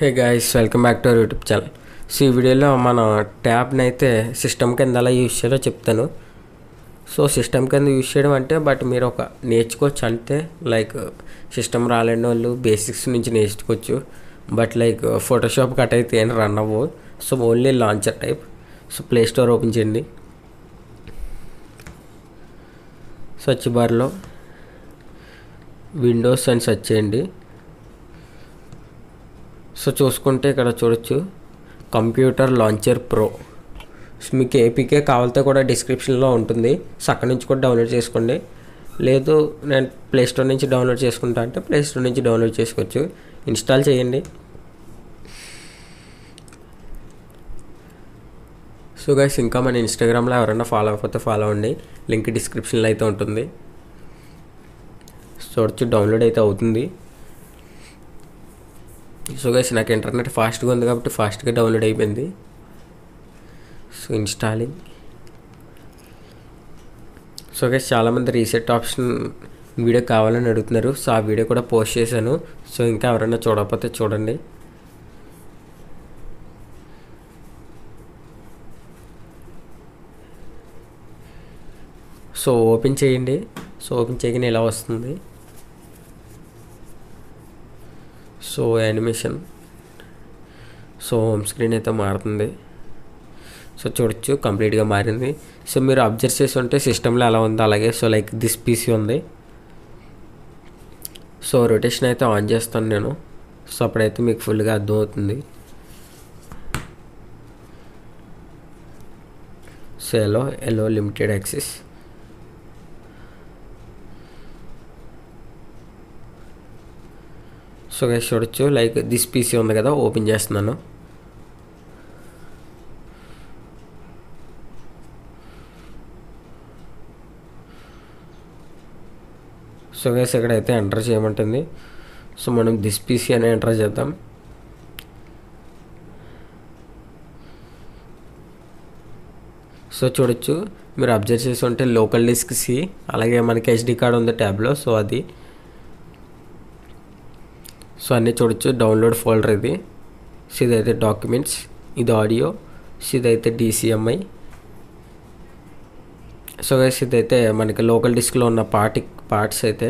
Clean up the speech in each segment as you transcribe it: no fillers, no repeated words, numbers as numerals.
Hey guys, welcome back to our YouTube channel. So ఈ వీడియోలో మన ట్యాబ్ని అయితే సిస్టమ్ కింద ఎలా యూజ్ చేయాలో చెప్తాను. సో సిస్టమ్ కింద యూజ్ చేయడం అంటే మీరు ఒక నేర్చుకోవచ్చు, అంటే లైక్ సిస్టమ్ రాలేని వాళ్ళు బేసిక్స్ నుంచి నేర్చుకోవచ్చు. బట్ లైక్ ఫోటోషాప్ కట్ అయితే ఏం రన్ అవ్వవు. So only launcher type. So play store open చేయండి. సెర్చ్ బార్లో విండోస్ అని సెర్చ్ చేయండి. సో చూసుకుంటే ఇక్కడ చూడొచ్చు కంప్యూటర్ లాంచర్ ప్రో. సో మీకు ఏపీకే కావాలితే కూడా డిస్క్రిప్షన్లో ఉంటుంది. సో అక్కడి నుంచి కూడా డౌన్లోడ్ చేసుకోండి. లేదు నేను ప్లే స్టోర్ నుంచి డౌన్లోడ్ చేసుకుంటా అంటే ప్లే స్టోర్ నుంచి డౌన్లోడ్ చేసుకోవచ్చు. ఇన్స్టాల్ చేయండి. సో గైస్, ఇంకా మన ఇన్స్టాగ్రామ్లో ఎవరైనా ఫాలో అయిపోతే ఫాలో అవ్వండి. లింక్ డిస్క్రిప్షన్లో అయితే ఉంటుంది. చూడొచ్చు డౌన్లోడ్ అయితే అవుతుంది. సో గైస్, నాకు ఇంటర్నెట్ ఫాస్ట్గా ఉంది కాబట్టి ఫాస్ట్గా డౌన్లోడ్ అయిపోయింది. So installing. సో గైస్, చాలామంది రీసెట్ ఆప్షన్ వీడియో కావాలని అడుగుతున్నారు. సో ఆ వీడియో కూడా పోస్ట్ చేశాను. సో ఇంకా ఎవరైనా చూడకపోతే చూడండి. సో ఓపెన్ చేయండి. సో ఓపెన్ చేయగానే ఇలా వస్తుంది. So animation. So home screen అయితే మారుతుంది. సో చూడొచ్చు కంప్లీట్గా మారింది. సో మీరు అబ్జర్వ్ చేసి ఉంటే సిస్టంలో ఎలా ఉందో అలాగే. సో లైక్ దిస్ పీసీ ఉంది. సో రొటేషన్ అయితే ఆన్ చేస్తాను నేను. సో అప్పుడైతే మీకు ఫుల్గా అర్థమవుతుంది. సో ఎలో లిమిటెడ్ యాక్సెస్. సో గైస్ చూడొచ్చు లైక్ దిస్ పీసీ ఉంది కదా, ఓపెన్ చేస్తున్నాను. సో గైస్ ఇక్కడైతే ఎంటర్ చేయమంటుంది. సో మనం దిస్ పీసీ అని ఎంటర్ చేద్దాం. సో చూడొచ్చు మీరు అబ్జర్వ్ చేసి ఉంటే లోకల్ డిస్క్ సి, అలాగే మనకి హెచ్డి కార్డ్ ఉంది ట్యాబ్లో. సో అది సో అన్నీ చూడొచ్చు. డౌన్లోడ్ ఫోల్డర్ ఇది. సో ఇదైతే డాక్యుమెంట్స్, ఇది ఆడియో, సో ఇదైతే డిసిఎంఐ. సో గైస్ ఇదైతే మనకి లోకల్ డిస్క్లో ఉన్న పార్ట్స్ అయితే.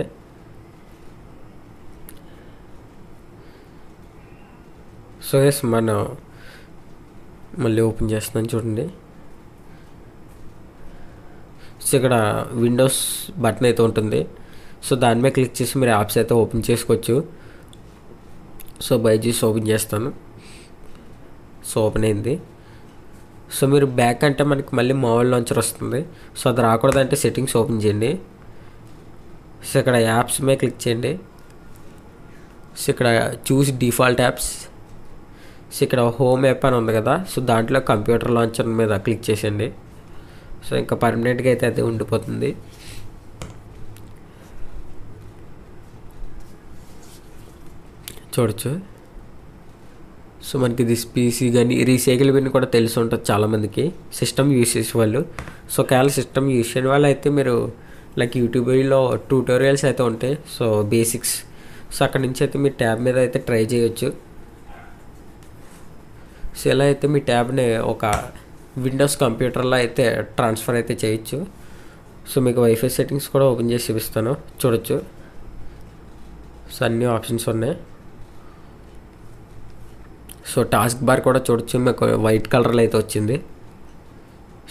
సో గైస్ మనం మళ్ళీ ఓపెన్ చేస్తున్నాను చూడండి. సో ఇక్కడ విండోస్ బటన్ అయితే ఉంటుంది. సో దాని మీద క్లిక్ చేసి మీరు యాప్స్ అయితే ఓపెన్ చేసుకోవచ్చు. సో బైజూస్ ఓపెన్ చేస్తాను. సో ఓపెన్ అయింది. సో మీరు బ్యాక్ అంటే మనకి మళ్ళీ మొబైల్ లాంచర్ వస్తుంది. సో అది రాకూడదంటే సెట్టింగ్స్ ఓపెన్ చేయండి. సో ఇక్కడ యాప్స్ మీద క్లిక్ చేయండి. సో ఇక్కడ చూస్ డిఫాల్ట్ యాప్స్. సో ఇక్కడ హోమ్ యాప్ అని ఉంది కదా, సో దాంట్లో కంప్యూటర్ లాంచర్ మీద క్లిక్ చేసేయండి. సో ఇంకా పర్మనెంట్గా అయితే అది ఉండిపోతుంది. చూడొచ్చు. సో మనకి దిస్ పీసీ కానీ రీసైకిల్ బిన్ కూడా తెలిసి ఉంటుంది చాలామందికి సిస్టమ్ యూస్ చేసే వాళ్ళు. సో ఒకవేళ సిస్టమ్ యూస్ చేయని వాళ్ళు అయితే మీరు లైక్ యూట్యూబ్లో ట్యూటోరియల్స్ అయితే ఉంటాయి. So basics. సో అక్కడ నుంచి అయితే మీ ట్యాబ్ మీద అయితే ట్రై చేయొచ్చు. సో ఇలా అయితే మీ ట్యాబ్ని ఒక విండోస్ కంప్యూటర్లో అయితే ట్రాన్స్ఫర్ అయితే చేయొచ్చు. సో మీకు వైఫై సెట్టింగ్స్ కూడా ఓపెన్ చేసి చూపిస్తాను. చూడొచ్చు. సో అన్ని ఆప్షన్స్ ఉన్నాయి. సో టాస్క్ బార్ కూడా చూడొచ్చు, మీకు వైట్ కలర్లో అయితే వచ్చింది.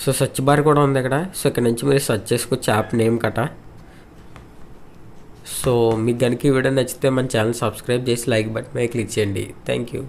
సో సెర్చ్ బార్ కూడా ఉంది ఇక్కడ. సో ఇక్కడ నుంచి మీరు సెర్చ్ చేసుకోవచ్చు యాప్ నేమ్ కట. సో మీకు కనుక ఈ వీడియో నచ్చితే మన ఛానల్ సబ్స్క్రైబ్ చేసి లైక్ బటన్ మీద క్లిక్ చేయండి. Thank you.